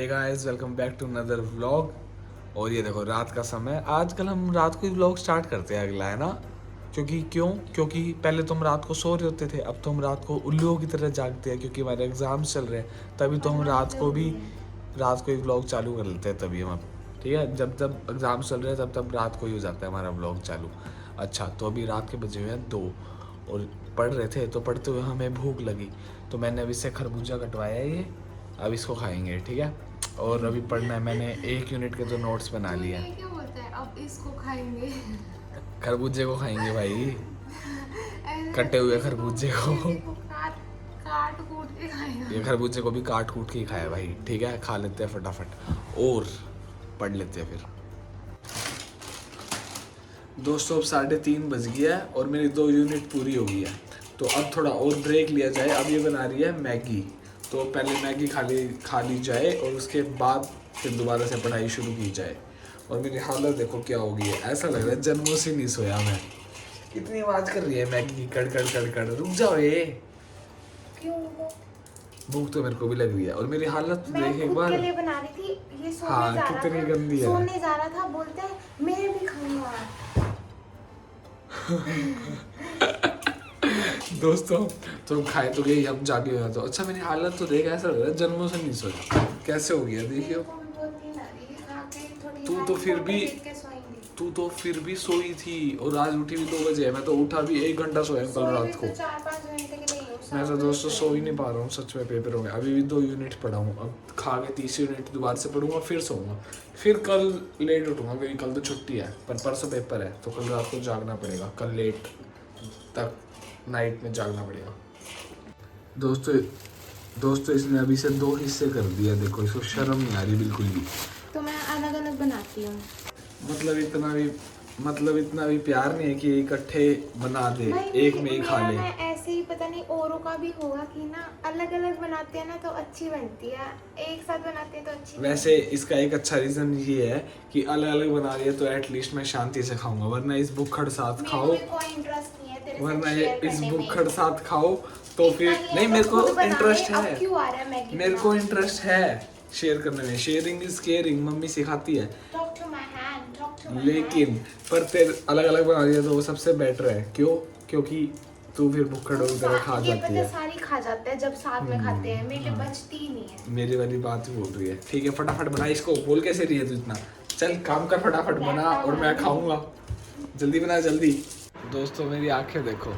Hey guys, welcome back to another vlog. और ये देखो रात का समय। आजकल हम रात को ही व्लॉग स्टार्ट करते हैं अगला, है ना? क्योंकि पहले तो हम रात को सो रहे होते थे, अब तो हम रात को उल्लुओं की तरह जागते हैं क्योंकि हमारे एग्जाम्स चल रहे हैं। तभी तो हम रात को ही व्लॉग चालू कर लेते हैं। तभी हम अब ठीक है, जब जब एग्जाम्स चल रहे हैं तब रात को ही हो जाता है हमारा व्लॉग चालू। अच्छा, तो अभी रात के बजे हुए हैं 2 और पढ़ रहे थे, तो पढ़ते हुए हमें भूख लगी तो मैंने अभी से खरबूजा कटवाया है ये। अब इसको खाएंगे, ठीक है। और अभी पढ़ना है, मैंने 1 यूनिट के तो नोट्स बना लिए हैं। क्या बोलता है अब इसको खाएंगे? खरबूजे को खाएंगे भाई, कटे हुए खरबूजे को। काट कूट के खाएगा। ये खरबूजे को भी काट कूट के ही खाया भाई, ठीक है। खा लेते हैं फटाफट और पढ़ लेते हैं फिर। दोस्तों अब 3:30 बज गया है और मेरी 2 यूनिट पूरी हो गई है, तो अब थोड़ा और ब्रेक लिया जाए। अब ये बना रही है मैगी, तो पहले मैगी खा ली जाए और उसके बाद फिर दोबारा से पढ़ाई शुरू की जाए। और मेरी हालत देखो क्या हो गई है, ऐसा लग रहा है जन्मों से नहीं सोया मैं। कितनी आवाज़ कर रही है मैगी की, कड़ कड़ कड़ कड़। रुक जाओ ये, क्यों? भूख तो मेरे को भी लग रही है। और मेरी हालत देख एक बार। के लिए बना रही थी ये, सोने हाँ, जा रहा कितनी था, गंदी है। सोने जा रहा था, बोलते हैं मैं भी खाऊंगा। दोस्तों तुम खाए तो गई, हम जागे हुए तो। अच्छा मेरी हालत तो देख, ऐसा लग रहा है जन्मों से नहीं सोया। कैसे हो गया देखियो। तू तो फिर भी सोई थी और आज उठी भी 2 बजे। मैं तो उठा भी 1 घंटा सोया कल रात को। 4-5 घंटे के लिए मैं तो दोस्तों सो ही नहीं पा रहा हूँ सच में। पेपर हो गए, अभी भी 2 यूनिट पढ़ा हूँ। अब खा के 30 यूनिट दोबारा से पढ़ूंगा, फिर सोऊंगा, फिर कल लेट उठूंगा क्योंकि कल तो छुट्टी है, पर परसों पेपर है तो कल रात को जागना पड़ेगा। कल लेट तक नाइट में जागना पड़ेगा। दोस्तों इसने अभी से 2 हिस्से कर दिया, देखो इसको शर्म नहीं आ रही बिल्कुल भी। तो मैं अलग अलग बनाती हूँ। मतलब इतना भी प्यार नहीं है कि इकट्ठे बना दे, एक में ही खा ले। मैं ऐसे ही, पता नहीं औरों का भी होगा कि ना अलग अलग बनाते हैं ना तो अच्छी बनती है, एक साथ बनाते हैं तो अच्छी। वैसे इसका एक अच्छा रीजन ये है कि अलग अलग बना रही है तो एटलीस्ट मैं शांति से खाऊंगा, वरना इस भुक्खड़ साथ खाओ, कोई इंटरेस्ट नहीं है तेरे साथ वरना शेयर इस करने में। भुक्खड़ साथ खाओ तो फिर नहीं। मेरे को इंटरेस्ट है, क्यों आ रहा है मैगी? मेरे को इंटरेस्ट है शेयर करने में। शेयरिंग इज केयरिंग, मम्मी सिखाती है। लेकिन पर तेरे अलग अलग बना रही है तो वो सबसे बेटर है। क्यों? क्योंकि तू फिर भुक्खड़ों की तरह खा जाती है। सारी खा जाते हैं जब साथ में खाते हैं, मेरे लिए बचती ही नहीं है। मेरी वाली बात ही बोल रही है। ठीक है फटाफट बना इसको। बोल कैसे रही है तू इतना? चल काम कर, फटाफट बना और मैं खाऊंगा। जल्दी बना जल्दी। दोस्तों मेरी आंखें देखो,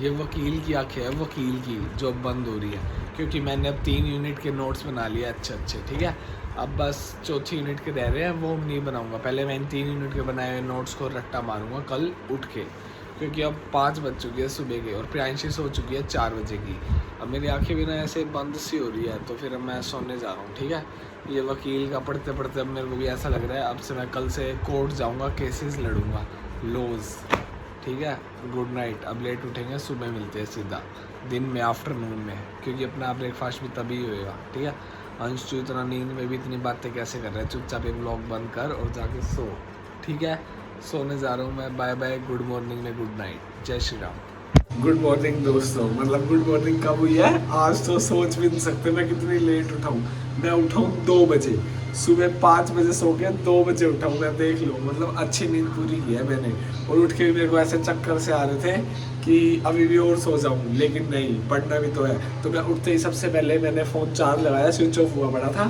ये वकील की आंखें है, वकील की, जो बंद हो रही है क्योंकि मैंने अब 3 यूनिट के नोट्स बना लिए अच्छे, ठीक है। अब बस 4थी यूनिट के रह रहे हैं, वो नहीं बनाऊंगा। पहले मैं इन 3 यूनिट के बनाए हुए नोट्स को रट्टा मारूंगा कल उठ के, क्योंकि अब 5 बज चुकी है सुबह के और प्रियांशी सो चुकी है 4 बजे की। अब मेरी आंखें भी ना ऐसे बंद सी हो रही है, तो फिर अब मैं सोने जा रहा हूँ, ठीक है। ये वकील का पढ़ते पढ़ते अब मेरे को भी ऐसा लग रहा है अब से मैं कल से कोर्ट जाऊँगा, केसेस लड़ूंगा, लॉज, ठीक है। Good night. अब लेट उठेंगे, सुबह मिलते हैं सीधा दिन में, आफ्टरनून में, क्योंकि अपना ब्रेकफास्ट भी तभी होएगा, ठीक है। अंश तू इतना नींद में भी इतनी बातें कैसे कर रहा है? चुपचाप एक व्लॉग बंद कर और जाके सो, ठीक है। सोने जा रहा हूँ मैं। बाय बाय, गुड मॉर्निंग में गुड नाइट, जय श्री राम। गुड मॉर्निंग दोस्तों, मतलब गुड मॉर्निंग कब हुई है आज तो सोच भी नहीं सकते मैं कितनी लेट उठाऊँ। मैं उठाऊँ 2 बजे, सुबह 5 बजे सो के 2 बजे उठाऊँ मैं, देख लो। मतलब अच्छी नींद पूरी की है मैंने। और उठ के भी मेरे को ऐसे चक्कर से आ रहे थे कि अभी भी और सो जाऊँ, लेकिन नहीं, पढ़ना भी तो है। तो मैं उठते ही सबसे पहले मैंने फ़ोन चार्ज लगाया, स्विच ऑफ हुआ पड़ा था,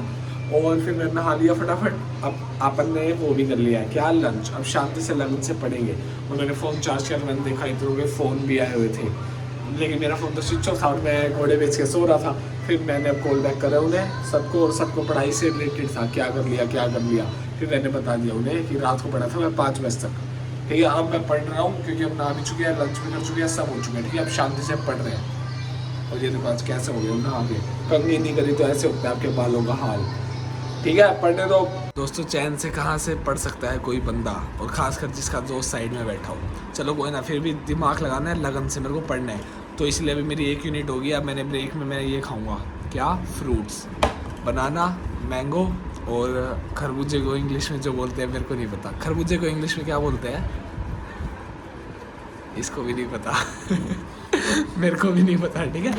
और फिर मैंने नहा लिया फटाफट। अब अपन ने वो भी कर लिया है क्या, लंच। अब शांति से लगन से पढ़ेंगे। और मैंने फ़ोन चार्ज किया, मैंने देखा इधर के फ़ोन भी आए हुए थे, लेकिन मेरा फ़ोन तो स्विच ऑफ था और मैं घोड़े बेच के सो रहा था। फिर मैंने अब कॉल बैक करा उन्हें सबको, और सबको पढ़ाई से रिलेटेड था, क्या कर लिया। फिर मैंने बता दिया उन्हें कि रात को पढ़ा था मैं 5 बजे तक, ठीक है। अब मैं पढ़ रहा हूँ क्योंकि अब नहा भी चुके हैं, लंच भी कर चुके हैं, सब हो चुके हैं, ठीक है। अब शांति से पढ़ रहे हैं। और ये देखो आज कैसे हो गया नहा के, कंघी नहीं करी तो ऐसे होता है आपके बालों का हाल, ठीक है। पढ़ने दो दोस्तों। चैन से कहाँ से पढ़ सकता है कोई बंदा, और खासकर जिसका दोस्त साइड में बैठा हो। चलो कोई ना, फिर भी दिमाग लगाना है, लगन से मेरे को पढ़ना है। तो इसलिए अभी मेरी 1 यूनिट होगी। अब मैंने ब्रेक में मैं ये खाऊंगा, क्या, फ्रूट्स, बनाना, मैंगो और खरबूजे को इंग्लिश में जो बोलते हैं मेरे को नहीं पता। खरबूजे को इंग्लिश में क्या बोलते हैं इसको भी नहीं पता। मेरे को भी नहीं पता, ठीक है।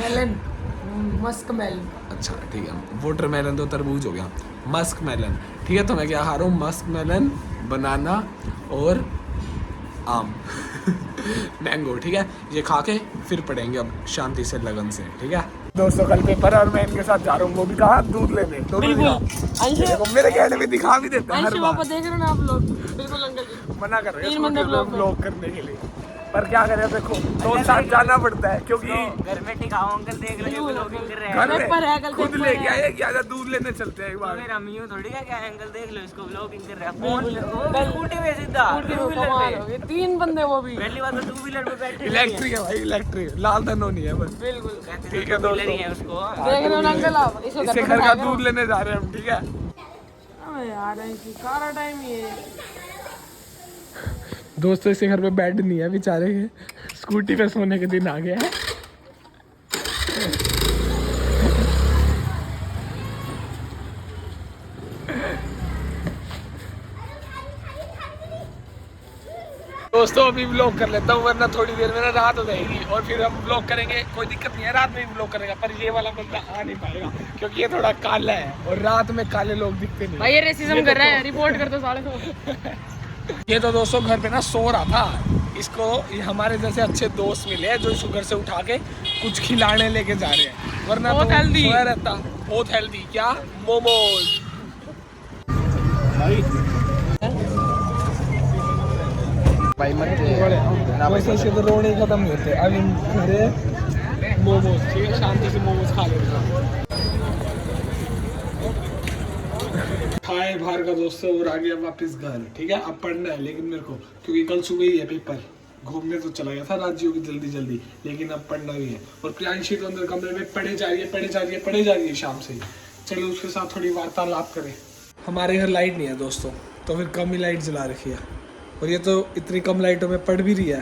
Muskmelon. अच्छा ठीक है, वाटरमेलन तो तरबूज हो गया, मस्क मेलन। ठीक है, तो मैं क्या खा रहा हूँ, मस्क मेलन, बनाना और आम मैंगो। ठीक है, ये खा के फिर पढ़ेंगे अब शांति से लगन से। ठीक है दोस्तों, कल पेपर है और मैं इनके साथ जा रहा हूँ, वो भी कहा दूध लेने। बिल्कुल मेरे कहने में दिखा भी देता है हर बार। देख रहे हो ना आप लोग, बिल्कुल अंकल जी मना कर रहे तीन बंदे हैं ब्लॉग करने के लिए, पर क्या करें, देखो दोस्त साथ जाना पड़ता है क्योंकि घर में टिकाओ अंकल देख रहे हैं ब्लॉगिंग कर रहे हैं। घर पेपर है, कल में खुद पेपर लेके है। आए कि आजा दूध लेने चलते हैं एक बार। मेरा मीनू थोड़ी क्या है अंकल, देख लो इसको ब्लॉगिंग कर रहा है। फोन स्कूटी पे सीधा टू व्हीलर पे। 3 बंदे वो भी पहली बात तो टू व्हीलर पे बैठे इलेक्ट्रिक है भाई, इलेक्ट्रिक, लाल धनो नहीं है बस। बिल्कुल ठीक है दोस्तों, है उसको। देख रहे हो ना अंकल आप, इसके घर का दूध लेने जा रहे हैं हम। ठीक है अबे यार ऐसी सारा टाइम ये दोस्तों, इसके घर पे बेड नहीं है बेचारे के, स्कूटी पे सोने के दिन आ गया है। दोस्तों अभी व्लॉग कर लेता हूँ, वरना थोड़ी देर में ना रात हो जाएगी और फिर हम व्लॉग करेंगे। कोई दिक्कत नहीं है, रात में भी व्लॉग करेगा, पर ये वाला बंदा आ नहीं पाएगा क्योंकि ये थोड़ा काला है और रात में काले लोग दिखते नहीं। भाई ये रेसिज्म कर रहा है, रिपोर्ट कर दो साले को। ये तो दोस्तों घर पे ना सो रहा था, इसको ये हमारे जैसे अच्छे दोस्त मिले हैं जो इसको घर से उठा के कुछ खिलाने लेके जा रहे हैं, वरना बहुत तो healthy। सोया रहता। बहुत हेल्दी। क्या मोमोज भाई से तो रोने खत्म नहीं होते। अब इन घरे मोमोज, ठीक है, शांति से मोमोज खा लेंगे। खाए बाहर का दोस्तों और आ गया वापस घर। ठीक है, अब पढ़ना है लेकिन मेरे को, क्योंकि कल सुबह ही है पेपर। घूमने तो चला गया था राज्यों की जल्दी, लेकिन अब पढ़ना भी है। और प्रियांशी तो अंदर कमरे में पढ़े जा रही है शाम से ही। चलो उसके साथ थोड़ी वार्तालाप करें। हमारे घर लाइट नहीं है दोस्तों, तो फिर कम ही लाइट जला रखी है, और ये तो इतनी कम लाइटों में पढ़ भी रही है।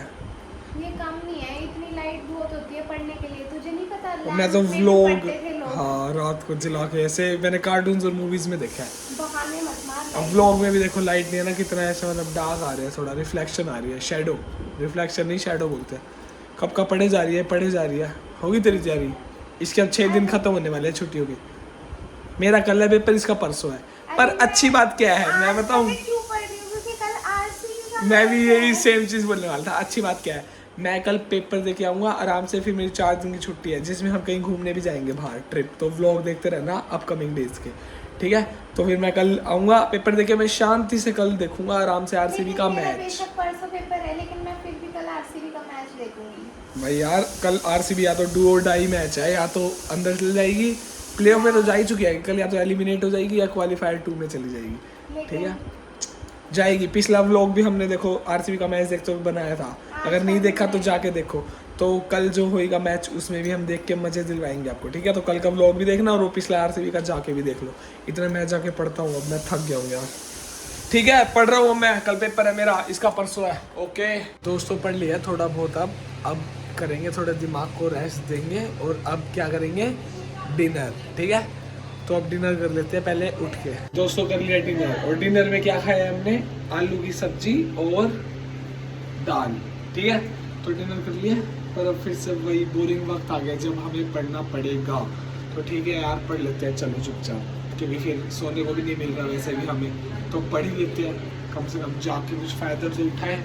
ये कम नहीं है, इतनी लाइट बहुत होती है पढ़ने के लिए, तुझे नहीं पता? और मैं तो लैंप में भी व्लॉग, पढ़ते थे लोग। हाँ, रात को जला के, ऐसे मैंने कार्टून्स और मूवीज में देखा है। बहाने मत मार। अब व्लॉग में भी देखो लाइट नहीं है ना, कितना ऐसा मतलब डार्क आ रहा है, थोड़ा रिफ्लेक्शन आ रही है, शैडो, रिफ्लेक्शन नहीं शैडो बोलते हैं। कब का पढ़े जा रही है। होगी तेरी तैयारी? इसके अब 6 दिन खत्म होने वाले हैं छुट्टियों की। मेरा कल है पेपर, इसका परसों है। पर अच्छी बात क्या है मैं बताऊं, क्यों पढ़ रही हूँ? क्योंकि कल आरसीबी का मैं भी यही सेम चीज़ बोलने वाला था। अच्छी बात क्या है, मैं कल पेपर दे के आऊँगा आराम से, फिर मेरी 4 दिन की छुट्टी है जिसमें हम कहीं घूमने भी जाएंगे बाहर, ट्रिप। तो व्लॉग देखते रहना अपकमिंग डेज के, ठीक है? तो फिर मैं कल आऊँगा पेपर देके, मैं शांति से कल देखूंगा आराम से आरसीबी का मैच। बेशक परसों पेपर है, लेकिन मैं फिर भी कल आरसीबी का मैच देखूंगी। भाई यार, कल आरसीबी या तो डू और डाई मैच है, या तो अंदर चली जाएगी, प्लेऑफ में तो जा ही चुकी है कल, या तो एलिमिनेट हो जाएगी या क्वालिफायर 2 में चली जाएगी। ठीक है, जाएगी। पिछला व्लॉग भी हमने देखो आरसीबी का मैच देखते हुए बनाया था, अगर नहीं देखा तो जाके देखो। तो कल जो होएगा मैच उसमें भी हम देख के मजे दिलवाएंगे आपको, ठीक है? तो कल का व्लॉग भी देखना और वो पिछला आरसीबी का जाके भी देख लो। इतना मैं जाके पढ़ता हूँ, अब मैं थक गया हूँ यार। ठीक है, पढ़ रहा हूँ मैं, कल पेपर है मेरा, इसका परसों है। ओके दोस्तों, पढ़ लिया थोड़ा बहुत। अब करेंगे थोड़ा दिमाग को रेस्ट देंगे, और अब क्या करेंगे, डिनर। ठीक है, तो अब डिनर कर लेते हैं पहले उठ के। दोस्तों कर लिया डिनर, और डिनर में क्या खाया हमने, आलू की सब्जी और दाल। ठीक है, तो डिनर कर लिया, पर अब फिर से वही बोरिंग वक्त आ गया जब हमें पढ़ना पड़ेगा। तो ठीक है यार, पढ़ लेते हैं चलो चुपचाप, क्योंकि फिर सोने को भी नहीं मिल रहा वैसे भी हमें, तो पढ़ ही लेते हैं कम से कम, जाके कुछ फ़ायदा से उठाए।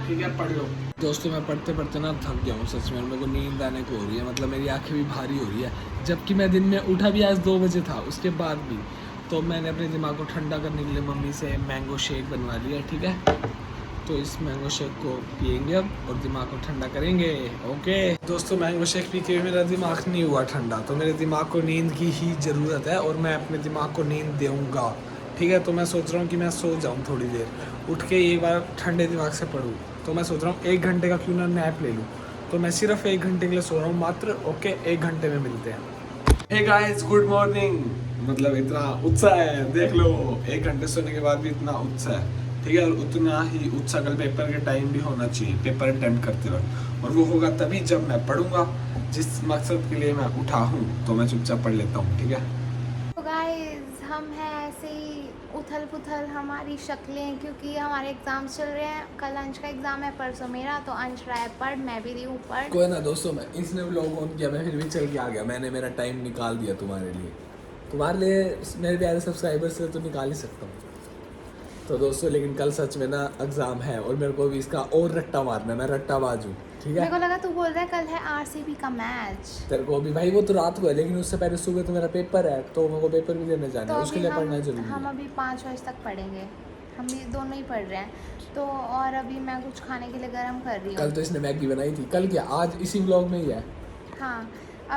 ठीक है, पढ़ लो। दोस्तों मैं पढ़ते पढ़ते ना थक गया हूँ सच में, मेरे को नींद आने को हो रही है, मतलब मेरी आंखें भी भारी हो रही है, जबकि मैं दिन में उठा भी आज 2 बजे था, उसके बाद भी। तो मैंने अपने दिमाग को ठंडा करने के लिए मम्मी से मैंगो शेक बनवा लिया। ठीक है, तो इस मैंगो शेक को पियेंगे अब और दिमाग को ठंडा करेंगे। ओके दोस्तों, मैंगो शेक पी के मेरा दिमाग नहीं हुआ ठंडा, तो मेरे दिमाग को नींद की ही ज़रूरत है, और मैं अपने दिमाग को नींद दूँगा। ठीक है, तो मैं सोच रहा हूँ कि मैं सो जाऊँ थोड़ी देर, उठ के एक बार ठंडे दिमाग से पढूँ। तो मैं सोच रहा हूँ 1 घंटे का क्यों ना नैप ले लूँ, तो मैं सिर्फ 1 घंटे के लिए सो रहा हूँ मात्र। ओके, 1 घंटे में मिलते हैं। Hey guys, good morning. मतलब इतना उत्साह है, देख लो, 1 घंटे सोने के बाद भी इतना उत्साह है। ठीक है, और उतना ही उत्साह कल पेपर के टाइम भी होना चाहिए, पेपर अटेम्प्ट करते वक्त, और वो होगा तभी जब मैं पढ़ूंगा जिस मकसद के लिए मैं उठा हूँ। तो मैं चुपचाप पढ़ लेता हूँ। ठीक है, तो गाइस, हम हैं ऐसे ही उथल पुथल हमारी शक्लें, क्योंकि हमारे एग्ज़ाम्स चल रहे हैं। कल अंश का एग्ज़ाम है, परसों मेरा, तो अंश रहा है पढ़, मैं भी रही हूँ पढ़। कोई ना दोस्तों, मैं इसने व्लॉग ऑन किया, मैं फिर भी चल के आ गया। मैंने मेरा टाइम निकाल दिया तुम्हारे लिए मेरे प्यारे सब्सक्राइबर से तो निकाल ही सकता हूँ। तो दोस्तों लेकिन कल सच में ना एग्ज़ाम है और मेरे को भी इसका और रट्टा मारना है। मैं रट्टाबाज हूँ, ठीक मेरे है। को लगा तू बोल रहा है कल है आरसीबी का मैच, तेरे को भी भाई वो तो रात को है, लेकिन उससे पहले सुबह तो मेरा पेपर है, तो मेरे को पेपर भी देने जाना तो है, उसके अभी लिए पढ़ना जरूरी हम है। अभी 5 बजे तक पढ़ेंगे। हम भी दोनों ही पढ़ रहे हैं। तो और अभी मैं कुछ खाने के लिए गर्म कर रही कल हूँ। तो इसने मैगी बनाई थी, कल क्या आज इसी व्लॉग में ही है। हाँ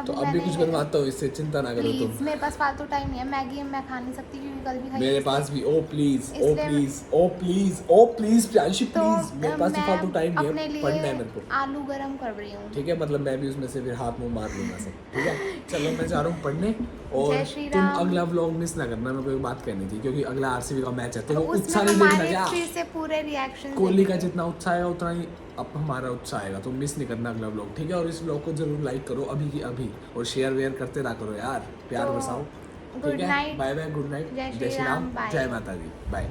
तो अब भी कुछ बनवाता हूँ इससे, चिंता ना करो तुम। प्लीज़, मेरे पास फालतू टाइम नहीं है। मैगी मैं खा नहीं सकती क्योंकि कल भी खाई मेरे इसलिए- पास भी, ओ प्लीज ओ इसलिए- प्लीज ओ प्लीज ओ प्लीज प्रियांशी तो प्लीज, मेरे पास भी फालतू टाइम नहीं अपने है, लिए पढ़ना है मेरे को, आलू गरम कर रही हूँ। ठीक है। मतलब मैं भी उसमें से फिर हाथ मुंह मार लूंगा सब, ठीक है। चलो मैं जा रहा हूँ पढ़ने, और जय श्री तुम राम। अगला व्लॉग मिस ना करना। मेरे को एक बात कहनी थी, क्योंकि अगला आरसीबी का मैच है, तो वो उसमें उत्साह नहीं देखना हमारे क्या। फिर से पूरे रिएक्शन कोहली का जितना उत्साह है उतना ही अब हमारा उत्साह आएगा, तो मिस नहीं करना अगला व्लॉग, ठीक है। और इस व्लॉग को जरूर लाइक करो अभी की अभी, और शेयर वेयर करते रहा करो यार, प्यार तो बरसाओ, गुड ठीक है। Night, bye bye, good night, जय जय श्री राम, बाय। जय माता दी, बाय।